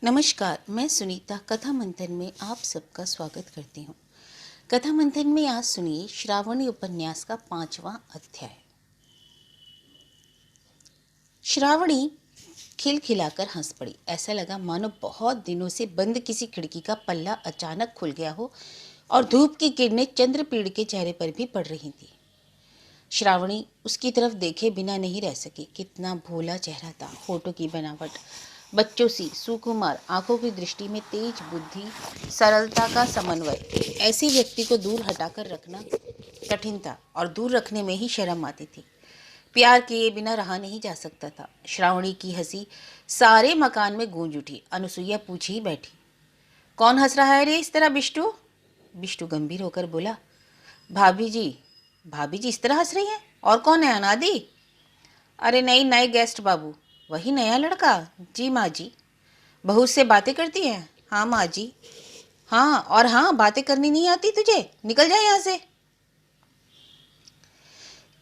नमस्कार, मैं सुनीता कथा मंथन में आप सबका स्वागत करती हूँ। कथा मंथन में आज सुनिए श्रावणी उपन्यास का 5वां अध्याय। श्रावणी खिलखिलाकर हंस पड़ी। ऐसा लगा मानो बहुत दिनों से बंद किसी खिड़की का पल्ला अचानक खुल गया हो और धूप की किरणें चंद्रपीड़ के चेहरे पर भी पड़ रही थी। श्रावणी उसकी तरफ देखे बिना नहीं रह सकी। कितना भोला चेहरा था, होठों की बनावट बच्चों सी सुकुमार, आंखों की दृष्टि में तेज बुद्धि, सरलता का समन्वय। ऐसे व्यक्ति को दूर हटाकर रखना कठिन था और दूर रखने में ही शर्म आती थी। प्यार किए बिना रहा नहीं जा सकता था। श्रावणी की हंसी सारे मकान में गूंज उठी। अनसुईया पूछी ही बैठी, कौन हंस रहा है रे इस तरह बिष्टू? बिष्टू गंभीर होकर बोला, भाभी जी। भाभी जी इस तरह हंस रही हैं? और कौन है, अनादि? अरे नहीं, नए गेस्ट बाबू। वही नया लड़का? जी माँ जी। बहू से बातें करती हैं? हाँ माँ जी। हाँ, और हाँ, बातें करनी नहीं आती तुझे? निकल जाए यहाँ से।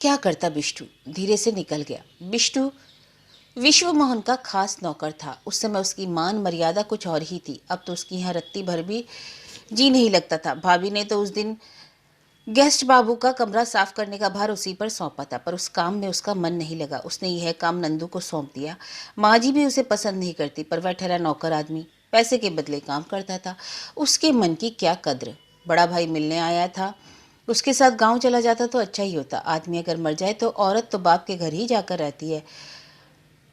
क्या करता बिष्टू धीरे से निकल गया। बिष्टू विश्व मोहन का खास नौकर था। उस समय उसकी मान मर्यादा कुछ और ही थी। अब तो उसकी यहाँ रत्ती भर भी जी नहीं लगता था। भाभी ने तो उस दिन गेस्ट बाबू का कमरा साफ करने का भार उसी पर सौंपा था, पर उस काम में उसका मन नहीं लगा। उसने यह काम नंदू को सौंप दिया। माँ जी भी उसे पसंद नहीं करती, पर वह ठहरा नौकर आदमी, पैसे के बदले काम करता था। उसके मन की क्या कद्र। बड़ा भाई मिलने आया था, उसके साथ गांव चला जाता तो अच्छा ही होता। आदमी अगर मर जाए तो औरत तो बाप के घर ही जाकर रहती है,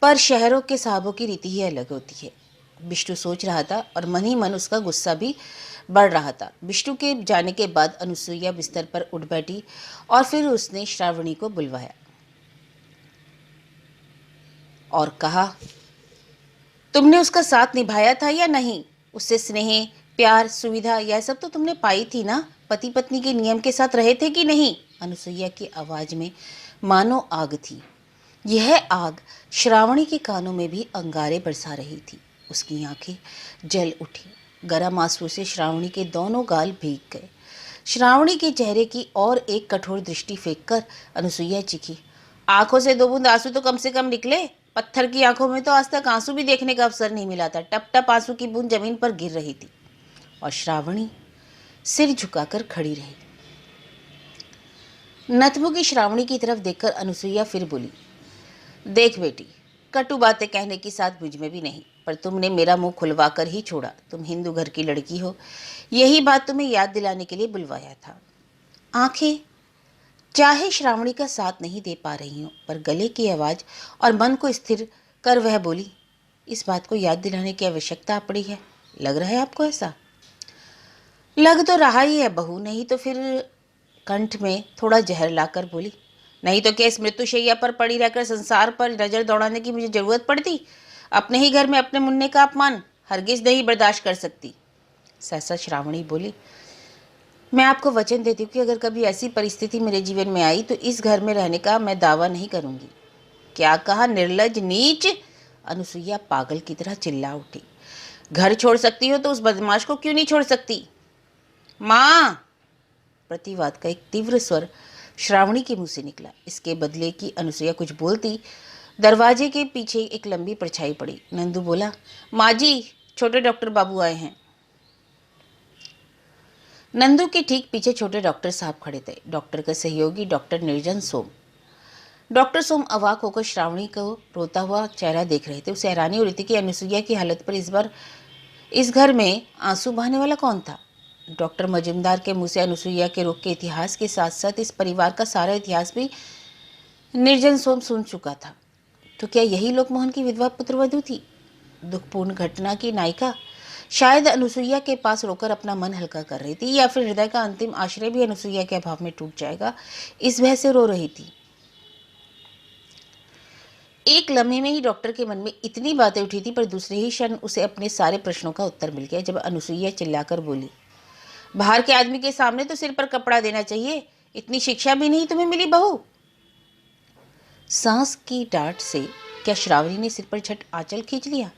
पर शहरों के साहबों की रीति ही अलग होती है। बिष्टू सोच रहा था और मन ही मन उसका गुस्सा भी बढ़ रहा था। बिष्टू के जाने के बाद अनुसुईया बिस्तर पर उठ बैठी और फिर उसने श्रावणी को बुलवाया और कहा, तुमने उसका साथ निभाया था या नहीं? उससे स्नेह, प्यार, सुविधा यह सब तो तुमने पाई थी ना? पति पत्नी के नियम के साथ रहे थे कि नहीं? अनुसुईया की आवाज में मानो आग थी। यह आग श्रावणी के कानों में भी अंगारे बरसा रही थी। उसकी आंखें जल उठी। गर्म आंसू से श्रावणी के दोनों गाल भीग गए। श्रावणी के चेहरे की और एक कठोर दृष्टि फेंककर अनुसुईया चीखी, आंखों से 2 बूंद आंसू तो कम से कम निकले। पत्थर की आंखों में तो आज तक आंसू भी देखने का अवसर नहीं मिला था। टप टप आंसू की बूंद जमीन पर गिर रही थी और श्रावणी सिर झुकाकर खड़ी रही। नथमु की श्रावणी की तरफ देखकर अनुसुईया फिर बोली, देख बेटी, कटु बातें कहने की साथ मुझ में भी नहीं, पर तुमने मेरा मुंह खुलवा कर ही छोड़ा। तुम हिंदू घर की लड़की हो, यही बात तुम्हें याद दिलाने के लिए बुलवाया था। आंखें चाहे श्रावणी का साथ नहीं दे पा रही हो, पर गले की आवाज और मन को स्थिर कर वह बोली, इस बात को याद दिलाने की आवश्यकता पड़ी है? लग रहा है आपको ऐसा? लग तो रहा ही है बहू, नहीं तो फिर कंठ में थोड़ा जहर लाकर बोली, नहीं तो क्या इस मृत्युशैया पर पड़ी रहकर संसार पर नजर दौड़ाने की मुझे जरूरत पड़ती? अपने ही घर में अपने मुन्ने का अपमान हरगिज नहीं बर्दाश्त कर सकती। सहसा श्रावणी बोली, मैं आपको वचन देती हूँ कि अगर कभी ऐसी परिस्थिति मेरे जीवन में आई तो इस घर में रहने का मैं दावा नहीं करूंगी। क्या कहा, निर्लज नीच? अनुसुईया पागल की तरह चिल्ला उठी, घर छोड़ सकती हो तो उस बदमाश को क्यों नहीं छोड़ सकती? माँ! प्रतिवाद का एक तीव्र स्वर श्रावणी के मुंह से निकला। इसके बदले की अनुसुईया कुछ बोलती, दरवाजे के पीछे एक लंबी परछाई पड़ी। नंदू बोला, माँ जी, छोटे डॉक्टर बाबू आए हैं। नंदू के ठीक पीछे छोटे डॉक्टर साहब खड़े थे। डॉक्टर का सहयोगी डॉक्टर निर्जन सोम। डॉक्टर सोम अवाक होकर श्रावणी को रोता हुआ चेहरा देख रहे थे। उसे हैरानी हो रही थी कि अनुसुईया की हालत पर इस बार इस घर में आंसू बहाने वाला कौन था। डॉक्टर मजुमदार के मुंह से अनुसुईया के रोग के इतिहास के साथ साथ इस परिवार का सारा इतिहास भी निर्जन सोम सुन चुका था। तो क्या यही लोकमोहन की विधवा पुत्रवधू थी, दुखपूर्ण घटना की नायिका? शायद अनुसुईया के पास रोकर अपना मन हल्का कर रही थी, या फिर हृदय का अंतिम आश्रय भी अनुसुईया के अभाव में टूट जाएगा, इस भय से रो रही थी। एक लम्हे में ही डॉक्टर के मन में इतनी बातें उठी थी, पर दूसरे ही क्षण उसे अपने सारे प्रश्नों का उत्तर मिल गया जब अनुसुईया चिल्लाकर बोली, बाहर के आदमी के सामने तो सिर पर कपड़ा देना चाहिए, इतनी शिक्षा भी नहीं तुम्हें मिली बहू? सांस की डांट से क्या श्रावणी ने सिर पर झट आंचल खींच लिया?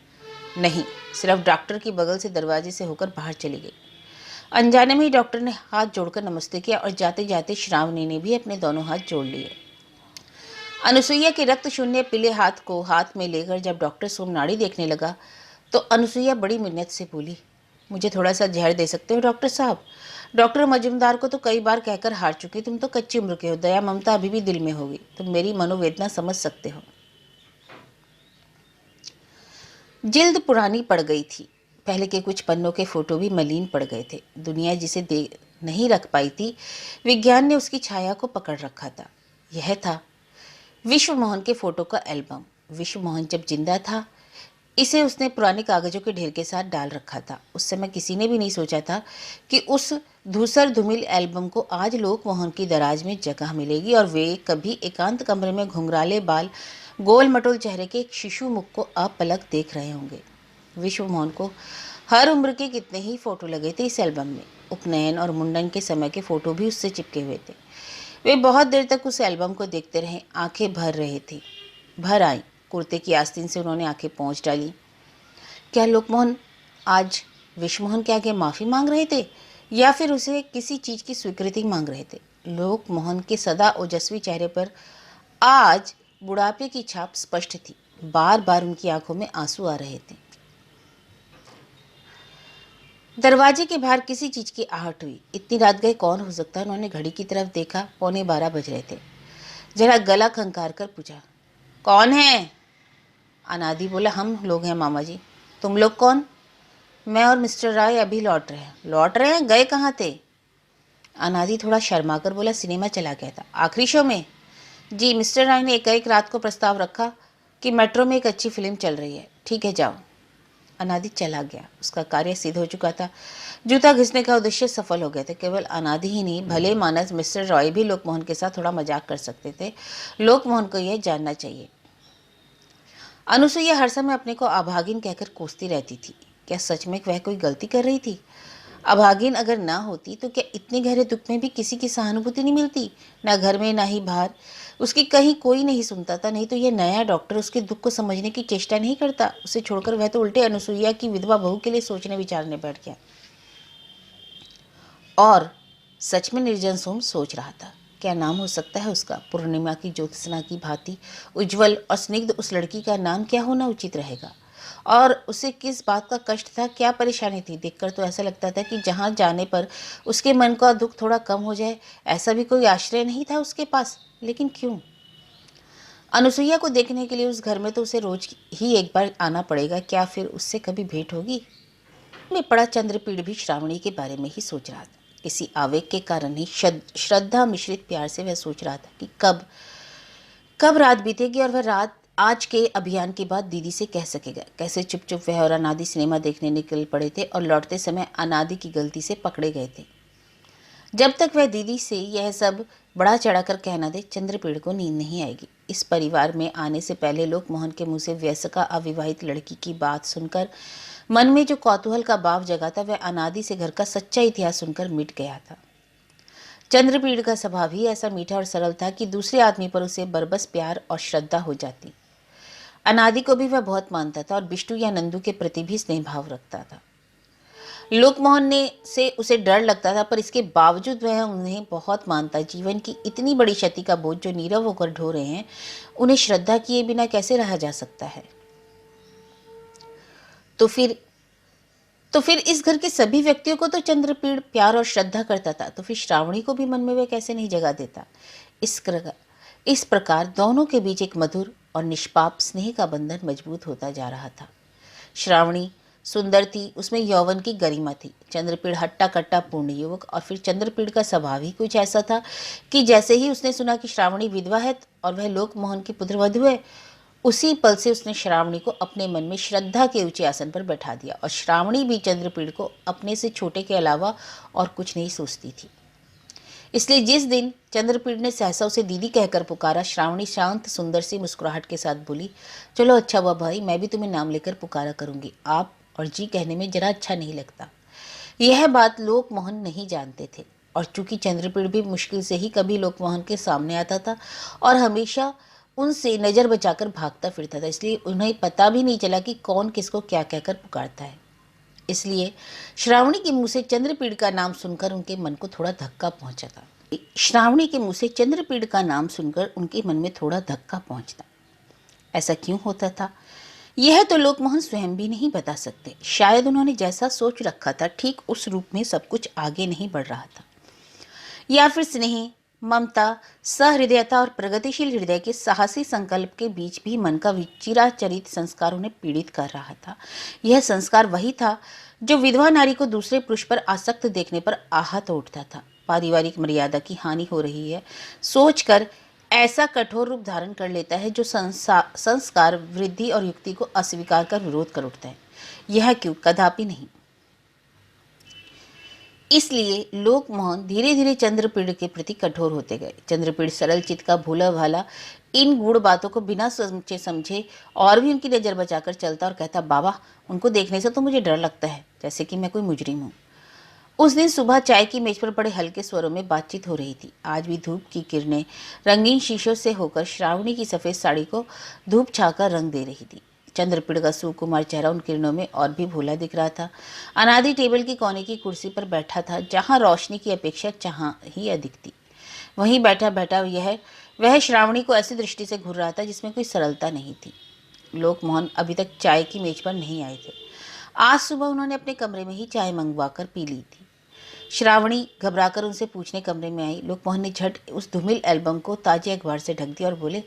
नहीं, सिर्फ डॉक्टर की बगल से दरवाजे से होकर बाहर चली गई। अनजाने में ही डॉक्टर ने हाथ जोड़कर नमस्ते किया और जाते जाते श्रावणी ने भी अपने दोनों हाथ जोड़ लिए। अनुसुईया के रक्त शून्य पीले हाथ को हाथ में लेकर जब डॉक्टर सोम नाड़ी देखने लगा तो अनुसुईया बड़ी मिन्नत से बोली, मुझे थोड़ा सा जहर दे सकते हो डॉक्टर साहब? डॉक्टर मजुमदार को तो कई बार कहकर हार चुकी, तुम तो कच्ची उम्र के हो, दया ममता अभी भी दिल में होगी, तुम मेरी मनोवेदना समझ सकते हो। जिल्द पुरानी पड़ गई थी, पहले के कुछ पन्नों के फोटो भी मलिन पड़ गए थे। दुनिया जिसे दे नहीं रख पाई थी, विज्ञान ने उसकी छाया को पकड़ रखा था। यह था विश्व मोहन के फोटो का एल्बम। विश्व मोहन जब जिंदा था, इसे उसने पुराने कागजों के ढेर के साथ डाल रखा था। उस समय किसी ने भी नहीं सोचा था कि उस धूसर धुमिल एल्बम को आज लोक मोहन की दराज में जगह मिलेगी और वे कभी एकांत कमरे में घुंघराले बाल, गोल मटोल चेहरे के एक शिशु मुख को अपलक देख रहे होंगे। विश्व मोहन को हर उम्र के कितने ही फोटो लगे थे इस एल्बम में। उपनयन और मुंडन के समय के फोटो भी उससे चिपके हुए थे। वे बहुत देर तक उस एल्बम को देखते रहे, आंखें भर रहे थे, भर आई। कुर्ते की आस्तीन से उन्होंने आंखें पोंछ डाली। क्या लोकमोहन आज विश्वमोहन के आगे माफ़ी मांग रहे थे या फिर उसे किसी चीज़ की स्वीकृति मांग रहे थे? लोकमोहन के सदा ओजस्वी चेहरे पर आज बुढ़ापे की छाप स्पष्ट थी। बार बार उनकी आंखों में आंसू आ रहे थे। दरवाजे के बाहर किसी चीज की आहट हुई। इतनी रात गए कौन हो सकता है? उन्होंने घड़ी की तरफ देखा, 12:15 बज रहे थे। जरा गला खंकार कर पूछा, कौन है? अनादि बोला, हम लोग हैं मामा जी। तुम लोग कौन? मैं और मिस्टर राय अभी लौट रहे हैं। लौट रहे हैं? गए कहाँ थे? अनादि थोड़ा शर्मा कर बोला, सिनेमा चला गया था। आखिरी शो में? जी, मिस्टर राय ने एक रात को प्रस्ताव रखा कि मेट्रो में एक अच्छी फिल्म चल रही है। ठीक है, जाओ। अनादि चला गया। उसका कार्य सिद्ध हो चुका था। जूता घिसने का उद्देश्य सफल हो गए थे। केवल अनादि ही नहीं, भले मानस मिस्टर रॉय भी लोकमोहन के साथ थोड़ा मजाक कर सकते थे। लोकमोहन को यह जानना चाहिए। अनुसुईया हर समय अपने को अभागिन कहकर कोसती रहती थी। क्या सच में वह कोई गलती कर रही थी? अभागिन अगर ना होती तो क्या इतने गहरे दुख में भी किसी की सहानुभूति नहीं मिलती? ना घर में, ना ही बाहर। उसकी कहीं कोई नहीं सुनता था। नहीं तो यह नया डॉक्टर उसके दुख को समझने की चेष्टा नहीं करता। उसे छोड़कर वह तो उल्टे अनुसुईया की विधवा बहू के लिए सोचने विचारने बैठ गया। और सच में निर्जन सोम सोच रहा था, क्या नाम हो सकता है उसका? पूर्णिमा की ज्योत्सना की भांति उज्जवल और स्निग्ध उस लड़की का नाम क्या होना उचित रहेगा? और उसे किस बात का कष्ट था, क्या परेशानी थी? देखकर तो ऐसा लगता था कि जहाँ जाने पर उसके मन का दुख थोड़ा कम हो जाए, ऐसा भी कोई आश्रय नहीं था उसके पास। लेकिन क्यों? अनुसुईया को देखने के लिए उस घर में तो उसे रोज ही एक बार आना पड़ेगा। क्या फिर उससे कभी भेंट होगी? में पड़ा चंद्रपीड़ भी श्रावणी के बारे में ही सोच रहा था। किसी आवेग के कारण ही श्रद्धा मिश्रित प्यार से वह सोच रहा था कि कब कब रात बीतेगी और वह रात आज के अभियान के बाद दीदी से कह सकेगा। कैसे चुप चुप वह और अनादि सिनेमा देखने निकल पड़े थे और लौटते समय अनादि की गलती से पकड़े गए थे। जब तक वह दीदी से यह सब बड़ा चढ़ाकर कहना दे, चंद्रपीड़ को नींद नहीं आएगी। इस परिवार में आने से पहले लोकमोहन के मुंह से वयस्का अविवाहित लड़की की बात सुनकर मन में जो कौतूहल का भाव जगा था, वह अनादि से घर का सच्चा इतिहास सुनकर मिट गया था। चंद्रपीड़ का स्वभाव ही ऐसा मीठा और सरल था कि दूसरे आदमी पर उसे बरबस प्यार और श्रद्धा हो जाती। अनादि को भी वह बहुत मानता था और बिष्टू या नंदू के प्रति भी स्नेह भाव रखता था। लोकमोहन ने से उसे डर लगता था, पर इसके बावजूद वह उन्हें बहुत मानता। जीवन की इतनी बड़ी क्षति का बोझ जो नीरव होकर ढो रहे हैं, उन्हें श्रद्धा किए बिना कैसे रहा जा सकता है? तो फिर इस घर के सभी व्यक्तियों को तो चंद्रपीड़ प्यार और श्रद्धा करता था, तो फिर श्रावणी को भी मन में वह कैसे नहीं जगा देता? इस प्रकार दोनों के बीच एक मधुर और निष्पाप स्नेह का बंधन मजबूत होता जा रहा था। श्रावणी सुंदर थी, उसमें यौवन की गरिमा थी। चंद्रपीड़ हट्टा कट्टा पूर्ण युवक। और फिर चंद्रपीड़ का स्वभाव ही कुछ ऐसा था कि जैसे ही उसने सुना कि श्रावणी विधवा है और वह लोकमोहन की पुत्रवधू है, उसी पल से उसने श्रावणी को अपने मन में श्रद्धा के ऊंचे आसन पर बैठा दिया। और श्रावणी भी चंद्रपीड़ को अपने से छोटे के अलावा और कुछ नहीं सोचती थी। इसलिए जिस दिन चंद्रपीड़ ने सहसा उसे दीदी कहकर पुकारा, श्रावणी शांत सुंदर सी मुस्कुराहट के साथ बोली, चलो अच्छा हुआ भाई, मैं भी तुम्हें नाम लेकर पुकारा करूंगी। आप और जी कहने में जरा अच्छा नहीं लगता। यह बात लोकमोहन नहीं जानते थे। और चूंकि चंद्रपीड़ भी मुश्किल से ही कभी लोकमोहन के सामने आता था और हमेशा उनसे नज़र बचाकर भागता फिरता था, इसलिए उन्हें पता भी नहीं चला कि कौन किसको क्या कहकर पुकारता है। इसलिए श्रावणी के मुंह से चंद्रपीड़ का नाम सुनकर उनके मन को थोड़ा धक्का पहुंचा था। श्रावणी के मुंह से चंद्रपीड़ का नाम सुनकर उनके मन में थोड़ा धक्का पहुंचता। ऐसा क्यों होता था? यह तो लोकमोहन स्वयं भी नहीं बता सकते। शायद उन्होंने जैसा सोच रखा था ठीक उस रूप में सब कुछ आगे नहीं बढ़ रहा था, या फिर स्नेह, ममता, सहृदयता और प्रगतिशील हृदय के साहसी संकल्प के बीच भी मन का चिराचरित संस्कार उन्हें पीड़ित कर रहा था। यह संस्कार वही था जो विधवा नारी को दूसरे पुरुष पर आसक्त देखने पर आहत उठता था। पारिवारिक मर्यादा की हानि हो रही है सोचकर ऐसा कठोर रूप धारण कर लेता है जो संस्कार, वृद्धि और युक्ति को अस्वीकार कर विरोध कर उठता है। यह क्यों? कदापि नहीं। इसलिए लोकमोहन धीरे धीरे चंद्रपीड़ के प्रति कठोर होते गए। चंद्रपीड़ सरल चित्त का भोला भाला इन गूढ़ बातों को बिना सोचे समझे और भी उनकी नजर बचाकर चलता और कहता, बाबा उनको देखने से तो मुझे डर लगता है, जैसे कि मैं कोई मुजरिम हूँ। उस दिन सुबह चाय की मेज पर बड़े हल्के स्वरों में बातचीत हो रही थी। आज भी धूप की किरणें रंगीन शीशों से होकर श्रावणी की सफेद साड़ी को धूप छाकर रंग दे रही थी। चंद्रपीड़ का सुकुमार चेहरा उन किरणों में और भी भोला दिख रहा था। अनादि टेबल की कोने की कुर्सी पर बैठा था, जहां रोशनी की अपेक्षा चाह ही अधिक थी। वहीं बैठा बैठा वह श्रावणी को ऐसी दृष्टि से घूर रहा था जिसमें कोई सरलता नहीं थी। लोकमोहन अभी तक चाय की मेज पर नहीं आए थे। आज सुबह उन्होंने अपने कमरे में ही चाय मंगवाकर पी ली थी। श्रावणी घबराकर उनसे पूछने कमरे में आई। लोकमोहन ने झट उस धूमिल एल्बम को ताजे अखबार से ढक दिया और बोले,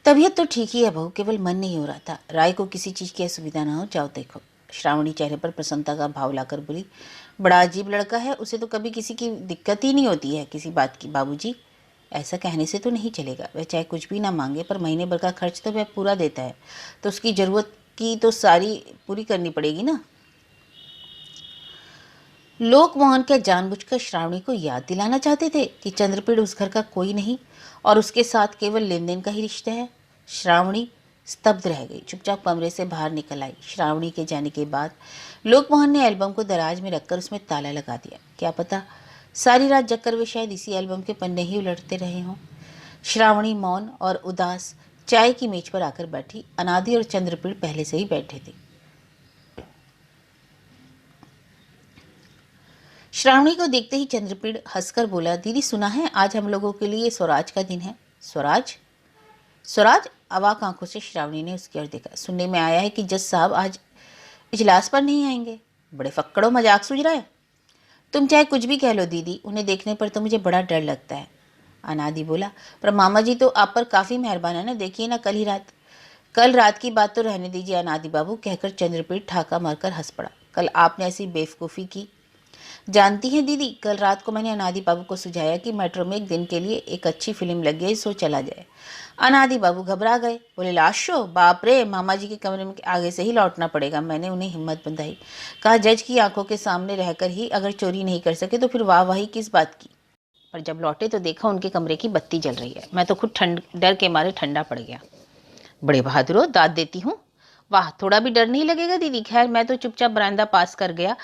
तबीयत तो ठीक ही है बहू, केवल मन नहीं हो रहा था। राय को किसी चीज की असुविधा ना हो, जाओ देखो। श्रावणी चेहरे पर प्रसन्नता का भाव लाकर बोली, बड़ा अजीब लड़का है, उसे तो कभी किसी की दिक्कत ही नहीं होती है किसी बात की। बाबूजी, ऐसा कहने से तो नहीं चलेगा। वह चाहे कुछ भी ना मांगे पर महीने भर का खर्च तो वह पूरा देता है, तो उसकी जरूरत की तो सारी पूरी करनी पड़ेगी ना। लोकमोहन क्या जानबूझकर श्रावणी को याद दिलाना चाहते थे कि चंद्रपीड़ उस घर का कोई नहीं और उसके साथ केवल लेन देन का ही रिश्ता है? श्रावणी स्तब्ध रह गई, चुपचाप कमरे से बाहर निकल आई। श्रावणी के जाने के बाद लोकमोहन ने एल्बम को दराज में रखकर उसमें ताला लगा दिया। क्या पता सारी रात जगकर वे शायद इसी एल्बम के पन्ने ही उलटते रहे हों। श्रावणी मौन और उदास चाय की मेज पर आकर बैठी। अनादि और चंद्रपीड़ पहले से ही बैठे थे। श्रावणी को देखते ही चंद्रपीड़ हंसकर बोला, दीदी सुना है आज हम लोगों के लिए स्वराज का दिन है। स्वराज? स्वराज? अवाक आंखों से श्रावणी ने उसकी ओर देखा। सुनने में आया है कि जज साहब आज इजलास पर नहीं आएंगे। बड़े फक्कड़ों मजाक सूझ रहा है। तुम चाहे कुछ भी कह लो दीदी, उन्हें देखने पर तो मुझे बड़ा डर लगता है। अनादि बोला, पर मामा जी तो आप पर काफी मेहरबान है ना, देखिए ना कल रात की बात तो रहने दीजिए अनादि बाबू, कहकर चंद्रपीड़ ठाका मारकर हंस पड़ा। कल आपने ऐसी बेवकूफ़ी की। जानती हैं दीदी, कल रात को मैंने अनादि बाबू को सुझाया कि मेट्रो में एक दिन के लिए एक अच्छी फिल्म लग गई, सो चला जाए। अनादि बाबू घबरा गए, बोले लाश शो? बाप रे, मामा जी के कमरे में आगे से ही लौटना पड़ेगा। मैंने उन्हें हिम्मत बंधाई, कहा जज की आंखों के सामने रहकर ही अगर चोरी नहीं कर सके तो फिर वाहवाही किस बात की। पर जब लौटे तो देखा उनके कमरे की बत्ती जल रही है। मैं तो खुद डर के मारे ठंडा पड़ गया। बड़े बहादुर हो, दाद देती हूँ। वाह, थोड़ा भी डर नहीं लगेगा दीदी। खैर मैं तो चुपचाप बरामदा पास कर गया।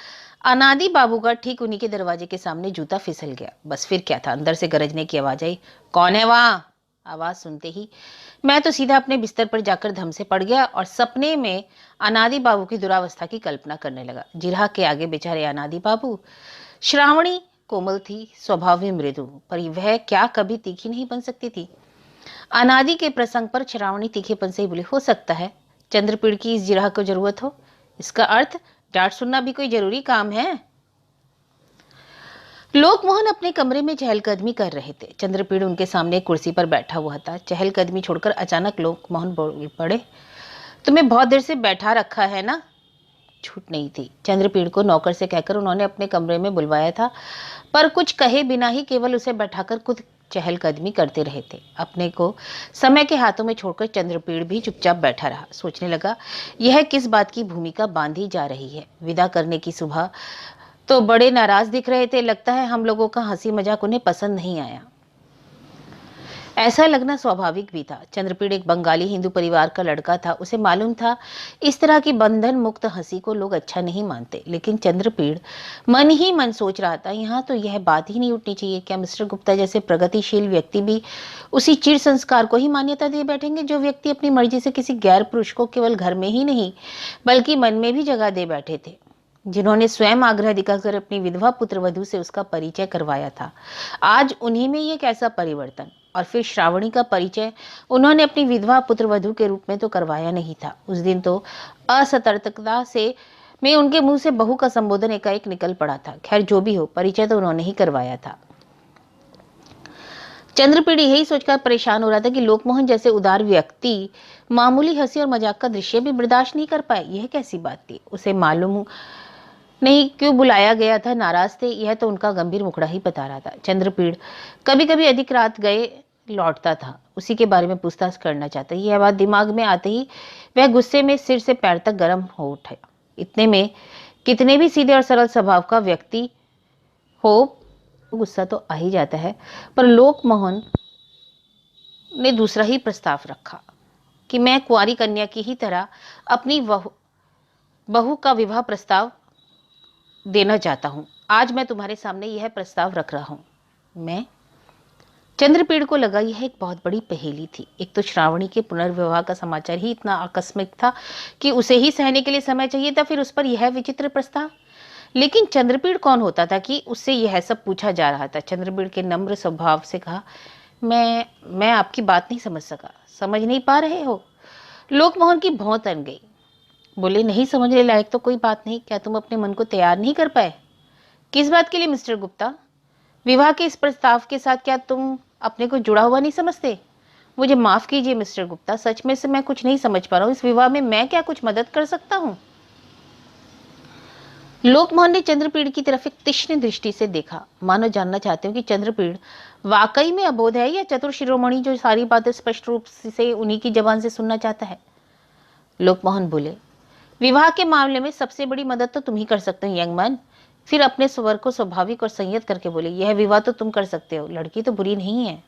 अनादि बाबू का ठीक उन्हीं के दरवाजे के सामने जूता फिसल गया। बस फिर क्या था, अंदर से गरजने की आवाज आई, कौन है वहां? आवाज सुनते ही मैं तो सीधा अपने बिस्तर पर जाकर धम से पड़ गया और सपने में अनादि बाबू की दुरावस्था की कल्पना करने लगा। जिरह के आगे बेचारे अनादि बाबू। श्रावणी कोमल थी, स्वभाव भी मृदु, पर वह क्या कभी तीखी नहीं बन सकती थी? अनादि के प्रसंग पर श्रावणी तीखेपन से ही बोली, हो सकता है चंद्रपीड़ की इस जिरह को जरूरत हो। इसका अर्थ डांट सुनना भी कोई जरूरी काम है? लोकमोहन अपने कमरे में चहलकदमी कर रहे थे। चंद्रपीड़ उनके सामने एक कुर्सी पर बैठा हुआ था। चहलकदमी छोड़कर अचानक लोकमोहन बोल पड़े, तुम्हें बहुत देर से बैठा रखा है ना? छूट नहीं थी। चंद्रपीड़ को नौकर से कहकर उन्होंने अपने कमरे में बुलवाया था, पर कुछ कहे बिना ही केवल उसे बैठाकर खुद चहलकदमी करते रहे थे। अपने को समय के हाथों में छोड़कर चंद्रपीड़ भी चुपचाप बैठा रहा। सोचने लगा, यह किस बात की भूमिका बांधी जा रही है। विदा करने की सुबह तो बड़े नाराज दिख रहे थे, लगता है हम लोगों का हंसी मजाक उन्हें पसंद नहीं आया। ऐसा लगना स्वाभाविक भी था। चंद्रपीड़ एक बंगाली हिंदू परिवार का लड़का था। उसे मालूम था इस तरह की बंधन मुक्त हंसी को लोग अच्छा नहीं मानते। लेकिन चंद्रपीड़ मन ही मन सोच रहा था, यहाँ तो यह बात ही नहीं उठनी चाहिए। क्या मिस्टर गुप्ता जैसे प्रगतिशील व्यक्ति भी उसी चिर संस्कार को ही मान्यता दे बैठेंगे जो व्यक्ति अपनी मर्जी से किसी गैर पुरुष को केवल घर में ही नहीं बल्कि मन में भी जगह दे बैठे थे, जिन्होंने स्वयं आग्रह दिखाकर अपनी विधवा पुत्र वधू से उसका परिचय करवाया था। आज उन्हीं में यह कैसा परिवर्तन? और फिर श्रावणी का परिचय उन्होंने अपनी विधवा पुत्र वधू के रूप में तो करवाया नहीं था। उस दिन तो असतर्कता से मैं उनके मुंह से बहू का संबोधन एकाएक निकल पड़ा था। खैर जो भी हो, परिचय तो उन्होंने ही करवाया था। चंद्रपीड़ यही सोचकर परेशान हो रहा था कि लोकमोहन जैसे उदार व्यक्ति मामूली हंसी और मजाक का दृश्य भी बर्दाश्त नहीं कर पाए। यह कैसी बात थी? उसे मालूम नहीं क्यों बुलाया गया था, नाराज थे, यह तो उनका गंभीर मुखड़ा ही बता रहा था। चंद्रपीड़ कभी कभी अधिक रात गए लौटता था, उसी के बारे में पूछताछ करना चाहता। यह बात दिमाग में आते ही वह गुस्से में सिर से पैर तक गर्म हो उठा। इतने में कितने भी सीधे और सरल स्वभाव का व्यक्ति हो, गुस्सा तो आ ही जाता है। पर लोकमोहन ने दूसरा ही प्रस्ताव रखा कि मैं कुंवारी कन्या की ही तरह अपनी बहू का विवाह प्रस्ताव देना चाहता हूं। आज मैं तुम्हारे सामने यह प्रस्ताव रख रहा हूं। मैं चंद्रपीड़ को लगा यह एक बहुत बड़ी पहेली थी। एक तो श्रावणी के पुनर्विवाह का समाचार ही इतना आकस्मिक था कि उसे ही सहने के लिए समय चाहिए था, फिर उस पर यह विचित्र प्रस्ताव। लेकिन चंद्रपीड़ कौन होता था कि उससे यह सब पूछा जा रहा था। चंद्रपीड़ के नम्र स्वभाव से कहा, मैं आपकी बात नहीं समझ सका। समझ नहीं पा रहे हो? लोकमोहन की भौं तन गई। बोले, नहीं समझने लायक तो कोई बात नहीं। क्या तुम अपने मन को तैयार नहीं कर पाए? किस बात के लिए मिस्टर गुप्ता? विवाह के इस प्रस्ताव के साथ क्या तुम अपने को जुड़ा हुआ नहीं समझते? मुझे माफ कीजिए मिस्टर गुप्ता, सच में से मैं कुछ नहीं समझ पा रहा हूँ। इस विवाह में मैं क्या कुछ मदद कर सकता हूँ? लोकमोहन ने चंद्रपीड़ की तरफ एक तीक्ष्ण दृष्टि से देखा, मानो जानना चाहते हो कि चंद्रपीड़ वाकई में अबोध है या चतुर शिरोमणि जो सारी बातें स्पष्ट रूप से उन्हीं की जबान से सुनना चाहता है। लोकमोहन बोले, विवाह के मामले में सबसे बड़ी मदद तो तुम ही कर सकते हो यंग मैन। फिर अपने स्वर को स्वाभाविक और संयत करके बोले, यह विवाह तो तुम कर सकते हो, लड़की तो बुरी नहीं है।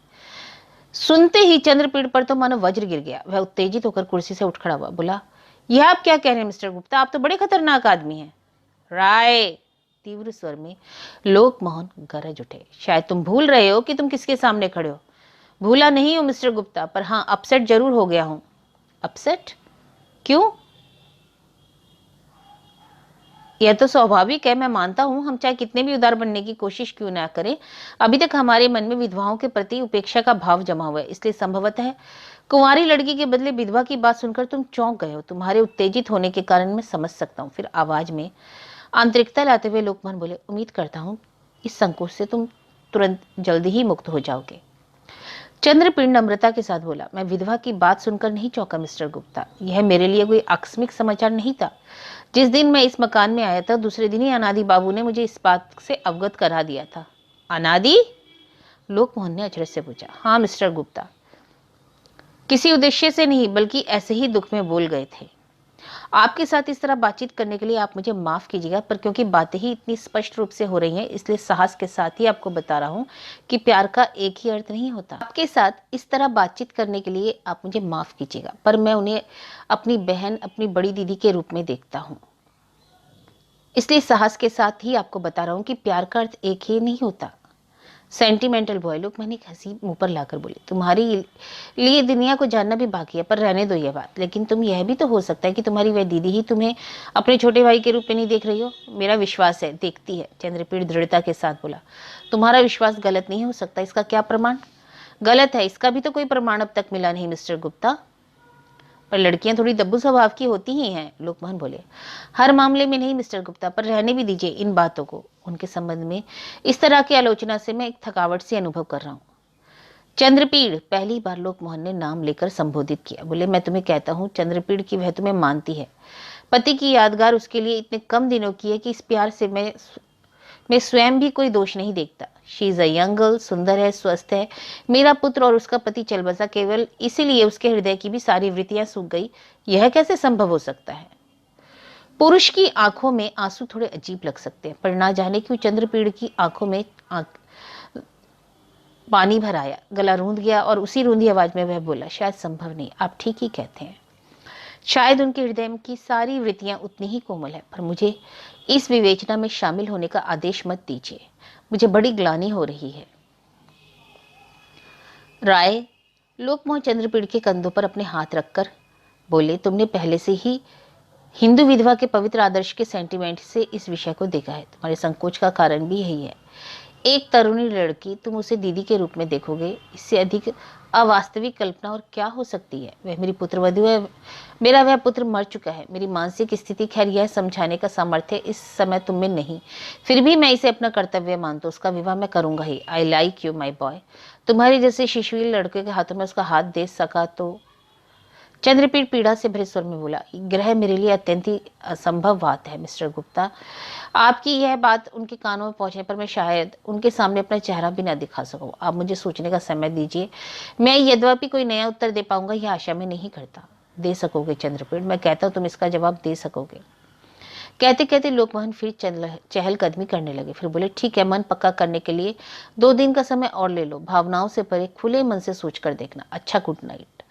सुनते ही चंद्रपीड़ पर तो मानो वज्र गिर गया। वह उत्तेजित होकर कुर्सी से उठ खड़ा हुआ, बोला, यह आप क्या कह रहे हैं मिस्टर गुप्ता? आप तो बड़े खतरनाक आदमी हैं। राय, तीव्र स्वर में लोकमोहन गरज उठे, शायद तुम भूल रहे हो कि तुम किसके सामने खड़े हो। भूला नहीं हो मिस्टर गुप्ता, पर हाँ अपसेट जरूर हो गया हूं। अपसेट? क्यों? यह तो स्वाभाविक है, मैं मानता हूं। हम चाहे कितने भी उदार बनने की कोशिश क्यों ना करें, अभी तक हमारे मन में विधवाओं के प्रति उपेक्षा का भाव जमा हुआ है। इसलिए संभवतः कुंवारी लड़की के बदले विधवा की बात सुनकर तुम चौंक गए हो। तुम्हारे उत्तेजित होने के कारण मैं समझ सकता हूँ। फिर आवाज में आंतरिकता लाते हुए लोकमोहन बोले, उम्मीद करता हूँ इस संकोच से तुम तुरंत जल्दी ही मुक्त हो जाओगे। चंद्रपीड़ नम्रता के साथ बोला, मैं विधवा की बात सुनकर नहीं चौंका मिस्टर गुप्ता। यह मेरे लिए कोई आकस्मिक समाचार नहीं था। जिस दिन मैं इस मकान में आया था, दूसरे दिन ही अनादि बाबू ने मुझे इस बात से अवगत करा दिया था। अनादि? लोकमोहन ने अचरज से पूछा। हाँ मिस्टर गुप्ता, किसी उद्देश्य से नहीं, बल्कि ऐसे ही दुख में बोल गए थे। आपके साथ इस तरह बातचीत करने के लिए आप मुझे माफ कीजिएगा, पर क्योंकि बातें ही इतनी स्पष्ट रूप से हो रही हैं, इसलिए साहस के साथ ही आपको बता रहा हूं कि प्यार का एक ही अर्थ नहीं होता। आपके साथ इस तरह बातचीत करने के लिए आप मुझे माफ कीजिएगा, पर मैं उन्हें अपनी बहन, अपनी बड़ी दीदी के रूप में देखता हूं। इसलिए साहस के साथ ही आपको बता रहा हूं कि प्यार का अर्थ एक ही नहीं होता। सेंटिमेंटल बॉय, लोग मैंने एक हंसी मुंह पर लाकर बोले, तुम्हारी लिए दुनिया को जानना भी बाकी है, पर रहने दो ये बात। लेकिन तुम यह भी तो हो सकता है कि तुम्हारी वह दीदी ही तुम्हें अपने छोटे भाई के रूप में नहीं देख रही हो। मेरा विश्वास है देखती है। चंद्रपीड़ दृढ़ता के साथ बोला, तुम्हारा विश्वास गलत नहीं हो सकता। इसका क्या प्रमाण? गलत है, इसका भी तो कोई प्रमाण अब तक मिला नहीं मिस्टर गुप्ता। पर लड़कियां थोड़ी दब्बू स्वभाव की होती ही हैं, लोकमोहन बोले। हर मामले में नहीं मिस्टर गुप्ता, पर रहने भी दीजिए इन बातों को। उनके संबंध में इस तरह की आलोचना से मैं एक थकावट से अनुभव कर रहा हूँ। चंद्रपीड़, पहली बार लोकमोहन ने नाम लेकर संबोधित किया। बोले, मैं तुम्हें कहता हूँ चंद्रपीड़ की वह तुम्हें मानती है। पति की यादगार उसके लिए इतने कम दिनों की है कि इस प्यार से मैं स्वयं भी कोई दोष नहीं देखता। She is a young girl, सुंदर है, स्वस्थ है। मेरा पुत्र और उसका पति चल बसा केवल इसीलिए उसके हृदय की भी सारी वृत्तियां सूख गई। यह कैसे संभव हो सकता है? पुरुष की आंखों में आंसू थोड़े अजीब लग सकते हैं, पर ना जाने क्यों चंद्रपीड़ की आंखों में पानी भर आया, गला रूंध गया और उसी रूंधी आवाज में वह बोला, शायद संभव नहीं। आप ठीक ही कहते हैं। शायद उनके हृदय की सारी वृत्तियां उतनी ही कोमल है, पर मुझे इस विवेचना में शामिल होने का आदेश मत दीजिए। मुझे बड़ी ग्लानि हो रही है। राय, लोकमोहन चंद्रपीड़ के कंधों पर अपने हाथ रखकर बोले, तुमने पहले से ही हिंदू विधवा के पवित्र आदर्श के सेंटिमेंट से इस विषय को देखा है। तुम्हारे संकोच का कारण भी यही है। एक तरुणी लड़की, तुम उसे दीदी के रूप में देखोगे, इससे अधिक अवास्तविक कल्पना और क्या हो सकती है। वह मेरी पुत्रवधू है, मेरा वह पुत्र मर चुका है। मेरी मानसिक स्थिति खैर यह समझाने का सामर्थ्य इस समय तुम में नहीं, फिर भी मैं इसे अपना कर्तव्य मानता हूँ। उसका विवाह मैं करूंगा ही। I like you my boy. तुम्हारे जैसे शिशुवील लड़के के हाथों में उसका हाथ दे सका तो। चंद्रपीठ पीड़ा से भरे स्वर में बोला, ग्रह मेरे लिए अत्यंत ही असंभव बात है मिस्टर गुप्ता। आपकी यह बात उनके कानों में पहुंचने पर मैं शायद उनके सामने अपना चेहरा भी न दिखा सकूं। आप मुझे सोचने का समय दीजिए। मैं यद्यपि कोई नया उत्तर दे पाऊंगा यह आशा मैं नहीं करता। दे सकोगे चंद्रपीठ, मैं कहता हूं तुम इसका जवाब दे सकोगे। कहते कहते लोकमोहन फिर चहलकदमी करने लगे। फिर बोले, ठीक है, मन पक्का करने के लिए 2 दिन का समय और ले लो। भावनाओं से परे खुले मन से सोच कर देखना। अच्छा, गुड नाइट।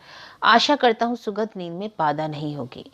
आशा करता हूँ सुगध नींद में बाधा नहीं होगी।